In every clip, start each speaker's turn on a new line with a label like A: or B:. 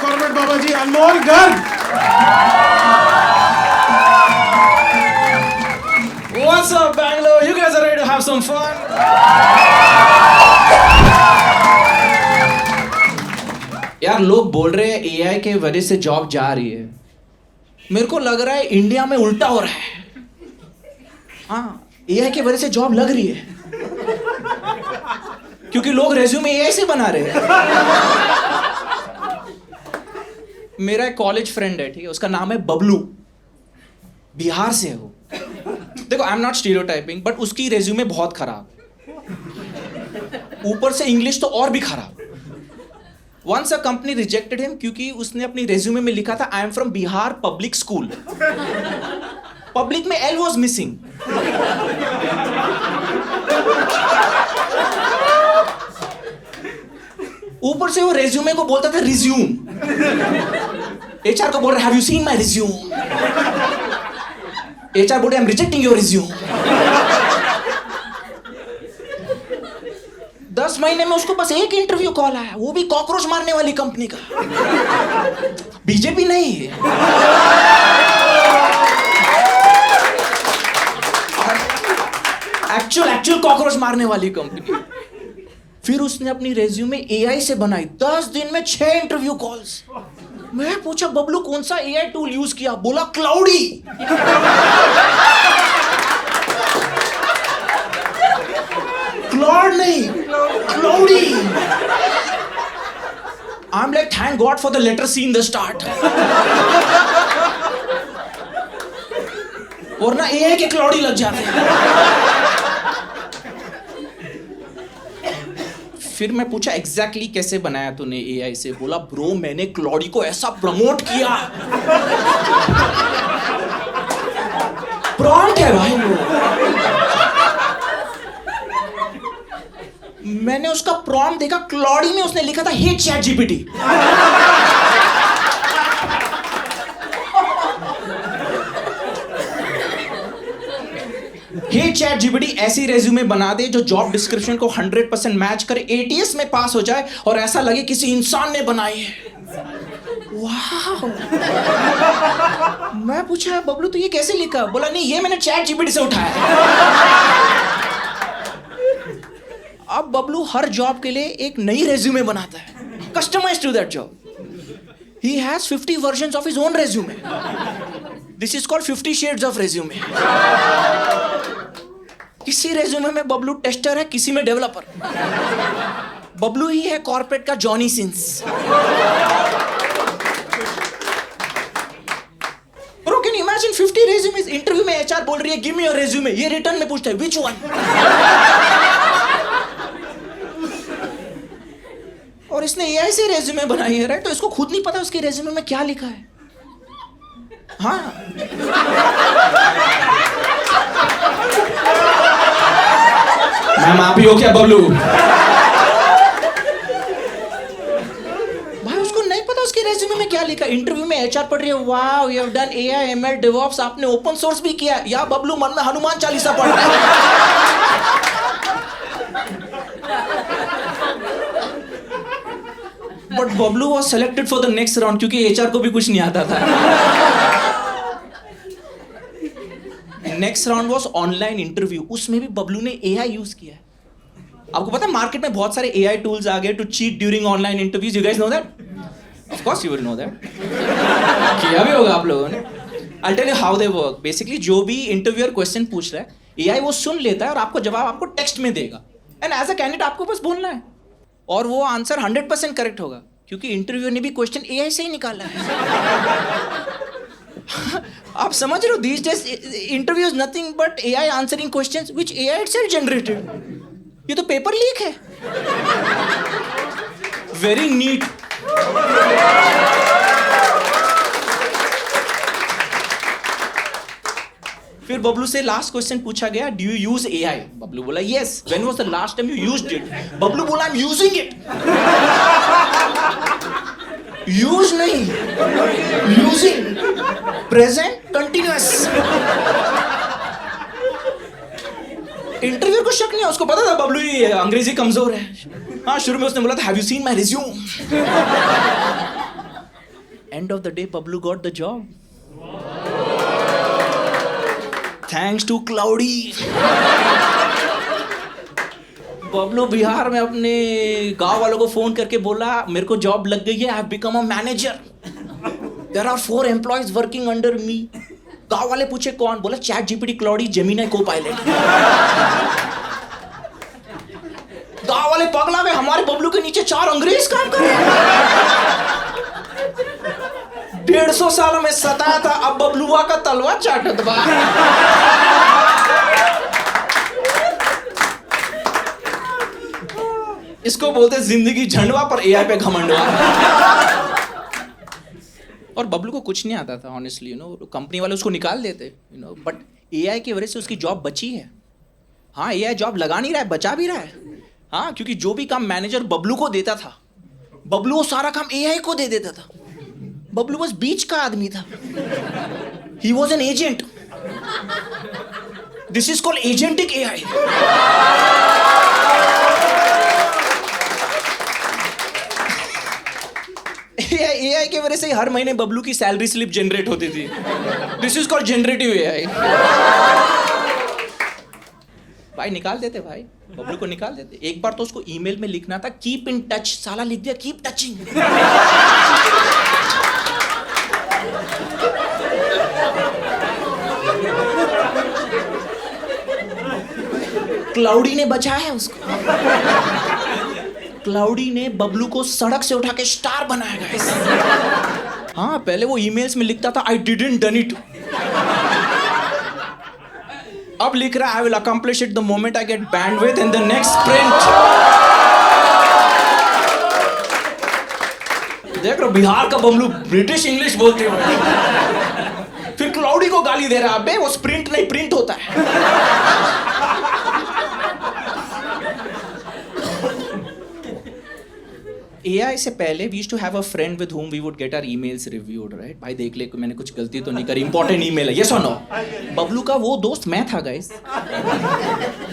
A: Corporate बाबा जी Anmol Garg.
B: What's up, Bangalore? You guys are ready to have some fun? यार लोग बोल रहे हैं एआई के वजह से जॉब जा रही है। मेरे को लग रहा है इंडिया में उल्टा हो रहा है। हाँ, एआई की वजह से जॉब लग रही है क्योंकि लोग रेज्यूमे एआई से बना रहे हैं। मेरा एक कॉलेज फ्रेंड है, ठीक है, उसका नाम है बबलू, बिहार से है वो। देखो, I am not stereotyping, but उसकी रेज्यूमे बहुत खराब, ऊपर से इंग्लिश तो और भी खराब। Once a company rejected him क्योंकि उसने अपनी रेज्यूमे में लिखा था I am from Bihar public school. Public में एल वाज मिसिंग। ऊपर से वो रेज्यूमे को बोलता था रिज्यूम। एचआर को बोल रहा है have you seen my resume. HR बोल रहा है I am rejecting your resume. 10 महीने में उसको बस एक इंटरव्यू कॉल आया, वो भी कॉकरोच मारने वाली कंपनी का, बीजेपी नहीं। एक्चुअल कॉकरोच मारने वाली कंपनी। फिर उसने अपनी रेज्यूमे एआई से बनाई, 10 दिन में 6 इंटरव्यू कॉल्स। मैं पूछा बबलू कौन सा एआई टूल यूज किया? बोला क्लाउडी। क्लाउड नहीं, cloudy. I am like thank God for the letter C in the start. वरना एआई के क्लाउडी लग जाते हैं। फिर मैं पूछा एग्जैक्टली कैसे बनाया तूने एआई से? बोला ब्रो मैंने क्लॉडी को ऐसा प्रमोट किया। प्रॉम्प्ट है भाई वो। मैंने उसका प्रॉम्प्ट देखा, क्लॉडी में उसने लिखा था हे चैट जीपीटी। हे चैट जीपीटी ऐसी रेज्यूमे बना दे जो जॉब डिस्क्रिप्शन को 100% मैच करे, एटीएस में पास हो जाए और ऐसा लगे किसी इंसान ने बनाई है। वाह। मैं पूछा बबलू तो ये कैसे लिखा? बोला नहीं ये मैंने चैट जीपीटी से उठाया। अब बबलू हर जॉब के लिए एक नई रेज्यूमे बनाता है, customized to that job. He has 50 versions of his own resume. This is called 50 shades of resume. किसी रेज्यूमे में बबलू टेस्टर है, किसी में डेवलपर। बबलू ही है कॉर्पोरेट का Johnny Sins. Bro can you imagine 50 resumes? Interview में एचआर बोल रही है गिव मी योर रेज्यूमे, ये रिटर्न में पूछता है व्हिच वन। और इसने एआई से रेज्यूमे बनाई है, राइट? तो इसको खुद नहीं पता उसके रेज्यूमे में क्या लिखा है। हाँ, मैम आप ही हो क्या बबलू? भाई उसको नहीं पता उसके रेज्यूमे में क्या लिखा। इंटरव्यू में एचआर पढ़ रही है wow you have done AI ML DevOps, आपने ओपन सोर्स भी किया। या बबलू मन में हनुमान चालीसा पढ़ रहा है। But Bablu was selected for the next round क्योंकि एचआर को भी कुछ नहीं आता था। Next round was online interview, उसमें भी बबलू ने एआई यूज किया। आपको पता है मार्केट में बहुत सारे एआई टूल्स आ गए to cheat during online interviews. You guys know that? Of course you will know that. किया भी होगा आप लोगों ने। I tell you how they work. Basically जो भी इंटरव्यूअर क्वेश्चन पूछ रहा है, एआई वो सुन लेता है और आपको जवाब आपको टेक्स्ट में देगा। एंड एज अ कैंडिडेट आपको बस बोलना है और वो आंसर 100% करेक्ट होगा क्योंकि इंटरव्यूअर ने भी क्वेश्चन एआई से ही निकाला है। आप समझ रहे हो, these days interview is nothing but AI answering questions which AI itself generated. ये तो पेपर लीक है। Very neat. फिर बबलू से लास्ट क्वेश्चन पूछा गया do you use AI? Bablu बोला yes. When was the last time you used it? Bablu बोला I am using it. Use नहीं, यूजिंग, प्रेजेंट कंटिन्यूअस। इंटरव्यू को शक नहीं है, उसको पता था बबलू ये अंग्रेजी कमजोर है। हाँ, शुरू में उसने बोला था have you seen my resume. End of the day, Bablu got the job. Thanks to Cloudy. Bablu Bihar में अपने गांव वालों को फोन करके बोला मेरे को जॉब लग गई है, I have become a manager, there are 4 employees working under me. गांव वाले पूछे कौन, बोला chat GPT, cloudy, Gemini, copilot. गांव वाले पगला गए, हमारे बबलू के नीचे 4 अंग्रेज काम कर रहे हैं. 150 साल में सताया था, अब बबलुआ का तलवा चाटत बा. इसको बोलते जिंदगी झंडवा पर एआई पे घमंडवा. और बबलू को कुछ नहीं आता था ऑनेस्टली, यू नो. कंपनी वाले उसको निकाल देते, यू नो. बट एआई की वजह से उसकी जॉब बची है. हाँ, एआई जॉब लगा नहीं रहा है, बचा भी रहा है. हाँ, क्योंकि जो भी काम मैनेजर बबलू को देता था, बबलू वो सारा काम एआई को दे देता था. बबलू बस बीच का आदमी था. He was an agent. This is called agentic AI. AI के वजह से हर महीने बबलू की सैलरी स्लिप जनरेट होती थी. This is called generative AI. भाई निकाल देते, भाई बबलू को निकाल देते. एक बार तो उसको ईमेल में लिखना था कीप इन टच, साला लिख दिया कीप टचिंग. क्लाउडी ने बचाया है उसको. क्लाउडी ने बबलू को सड़क से उठा के स्टार बनाया गाइस. हाँ, पहले वो ईमेल्स में लिखता था आई डिडंट डन इट. अब लिख रहा है I will accomplish it the moment I get bandwidth in the next sprint. देख रहे हो बिहार का बबलू ब्रिटिश इंग्लिश बोलते हुए, फिर क्लाउडी को गाली दे रहा है. अबे वो स्प्रिंट नहीं प्रिंट होता है. AI से पहले we used to have a friend with whom we would get our emails reviewed, right? भाई देख ले मैंने कुछ गलती तो नहीं करी, इंपॉर्टेंट ईमेल है, yes or no? बबलू का वो दोस्त मैं था गाइस.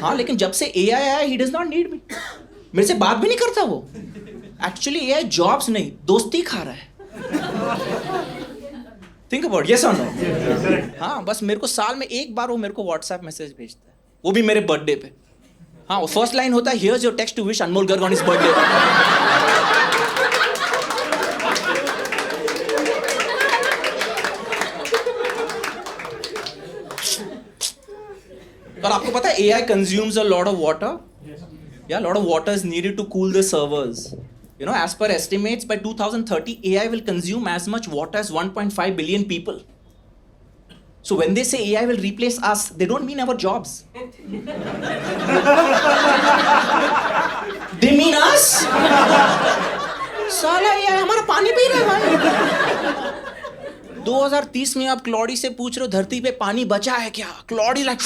B: हाँ, लेकिन जब से AI आया he does not need me. मेरे से बात भी नहीं करता वो. Actually AI jobs नहीं, दोस्ती खा रहा है. Think about yes or no? हाँ, बस मेरे को साल में एक बार वो मेरे को WhatsApp मैसेज भेजता है, वो भी मेरे बर्थडे पे. हाँ, वो फर्स्ट लाइन होता है here's your text to wish Anmol Garg on his birthday. और आपको पता है AI consumes a lot of water. Yeah, a lot of water is needed to cool the servers. You know, as per estimates, by 2030, AI will consume as much water as 1.5 billion people. So when they say AI will replace us, they don't mean our jobs. They mean us. साला AI हमारा पानी P रहा है भाई. 2030 में आप Claude से पूछ रहे हो धरती पे पानी बचा है क्या? क्लॉडी लाइक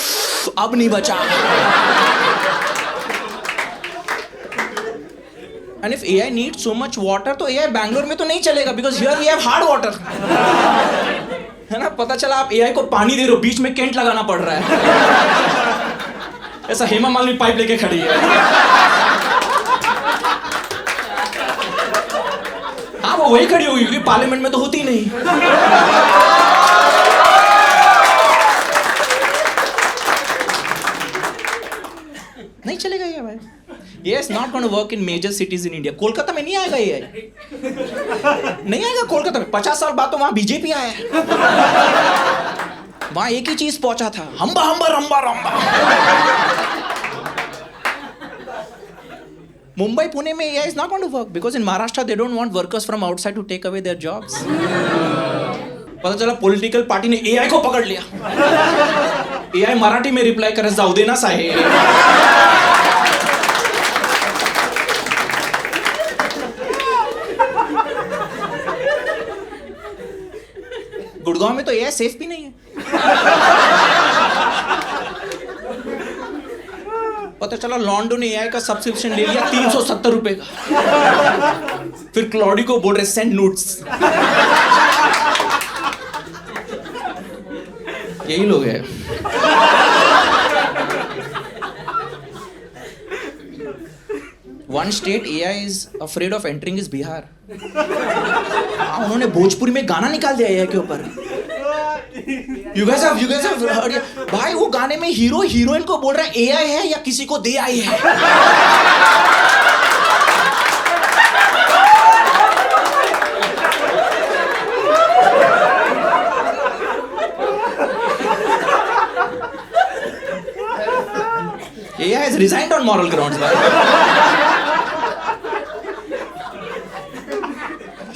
B: अब नहीं बचा. And if AI needs so much water, तो AI बैंगलोर में तो नहीं चलेगा, because here we have hard water. है ना? पता चला आप AI को पानी दे रहे हो, बीच में कैंट लगाना पड़ रहा है. ऐसा हेमा मालिनी पाइप लेके खड़ी है. हाँ, वो वही खड़ी होगी क्योंकि पार्लियामेंट में तो होती नहीं. नहीं चलेगा ये भाई. Yes, not going to work in major cities in India. Kolkata में नहीं आएगा ये. नहीं आएगा कोलकाता में. 50 साल बाद तो वहाँ बीजेपी आया है. वहाँ एक ही चीज पहुंचा था, हम्बा हम्बा रंबा रंबा. Mumbai, Pune में AI is not going to work because in Maharashtra they don't want workers from outside to take away their jobs. पता चला पॉलिटिकल पार्टी ने AI को पकड़ लिया. AI मराठी में रिप्लाई करे जाऊ दे ना साहेब. गुड़गांव में तो AI सेफ भी नहीं है. पता चला लॉन्डो ने AI का सब्सक्रिप्शन ले लिया 370 रुपए का. फिर क्लॉडी को बोल रहे सेंड नोट्स. यही लोग हैं. One state AI is afraid of entering is Bihar. हाँ, उन्होंने भोजपुरी में गाना निकाल दिया AI के ऊपर। You guys have heard it? भाई वो गाने में हीरो हीरोइन को बोल रहा है AI है या किसी को दे आई है। AI has resigned on moral grounds, भाई।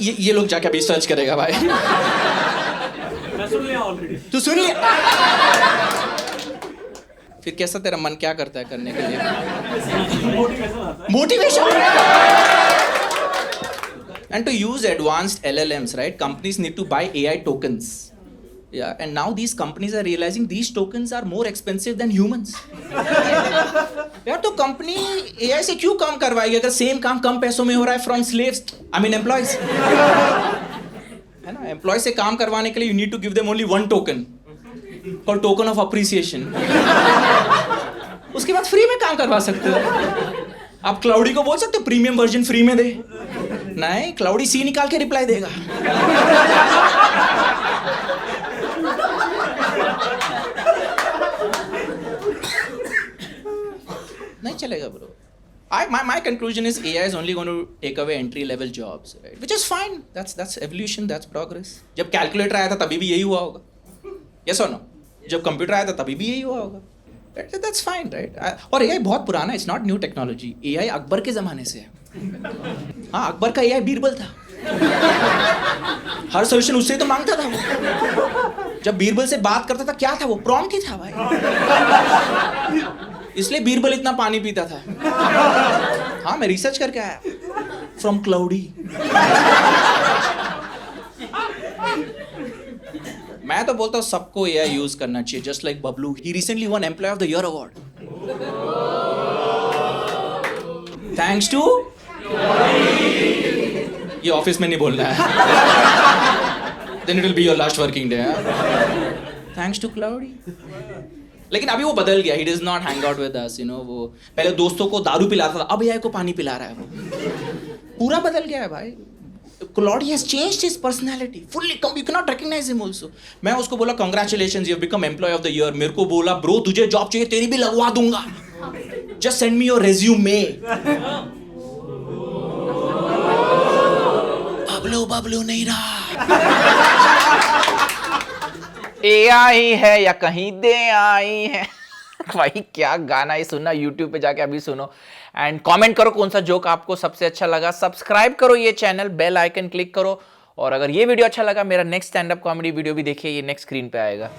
B: ये लोग जाके अभी सर्च करेगा भाई।
A: मैं सुन लिया ऑलरेडी।
B: तू सुन लिया? फिर कैसा तेरा मन क्या करता है करने के लिए?
A: मोटिवेशन आता है।
B: Motivation? And to use advanced LLMs, right? Companies need to buy AI tokens. Yeah, and now these companies are realizing these tokens are more expensive than humans. यार तो कंपनी AI से क्यों काम करवाएगी अगर सेम काम कम पैसों में हो रहा है from slaves, I mean employees, है ना? एम्प्लॉय से काम करवाने के लिए you need to give them only one token called token of appreciation. उसके बाद फ्री में काम करवा सकते हो। आप क्लाउडी को बोल सकते हो प्रीमियम वर्जन फ्री में दे, नहीं, क्लाउडी सी निकाल के रिप्लाई देगा। नहीं चलेगा bro. My conclusion is AI is only going to take away entry level jobs, right? Which is fine. That's evolution, that's progress. जब कैलकुलेटर आया था तभी भी यही हुआ होगा, yes or no? जब कंप्यूटर आया था तभी भी यही हुआ होगा, that's fine, right? और AI बहुत पुराना है, it's not new technology. AI Akbar के जमाने से है। हाँ, अकबर का AI बीरबल था। हर सोल्यूशन उससे तो मांगता था वो। जब बीरबल से बात करता था क्या था वो? प्रॉम्प्ट ही था भाई। इसलिए बीरबल इतना पानी पीता था। हाँ, मैं रिसर्च करके आया फ्रॉम क्लाउडी। मैं तो बोलता हूँ सबको AI यूज करना चाहिए, just like Bablu. He recently one employee of the year award thanks to, ये ऑफिस में नहीं बोलना है, then it will be your last working day. Thanks to cloudy. लेकिन अभी वो बदल गया, he does not hang out with us, you know. वो पहले दोस्तों को दारू पिलाता था, अब AI को पानी पिला रहा है। वो पूरा बदल गया है भाई। Claude has changed his personality fully. You cannot recognize him also. मैं उसको बोला congratulations, you have become employee of the year. मेरे को बोला bro तुझे जॉब चाहिए, तेरी भी लगवा दूंगा, just send me your resume. Bablu नहीं रहा।
C: AI है या कहीं दे आई है। भाई क्या गाना है, सुनना YouTube पे जाके अभी सुनो एंड कमेंट करो कौन सा जोक आपको सबसे अच्छा लगा। सब्सक्राइब करो ये चैनल, बेल आइकन क्लिक करो, और अगर ये वीडियो अच्छा लगा मेरा next stand up comedy video भी देखिए, ये नेक्स्ट स्क्रीन पे आएगा।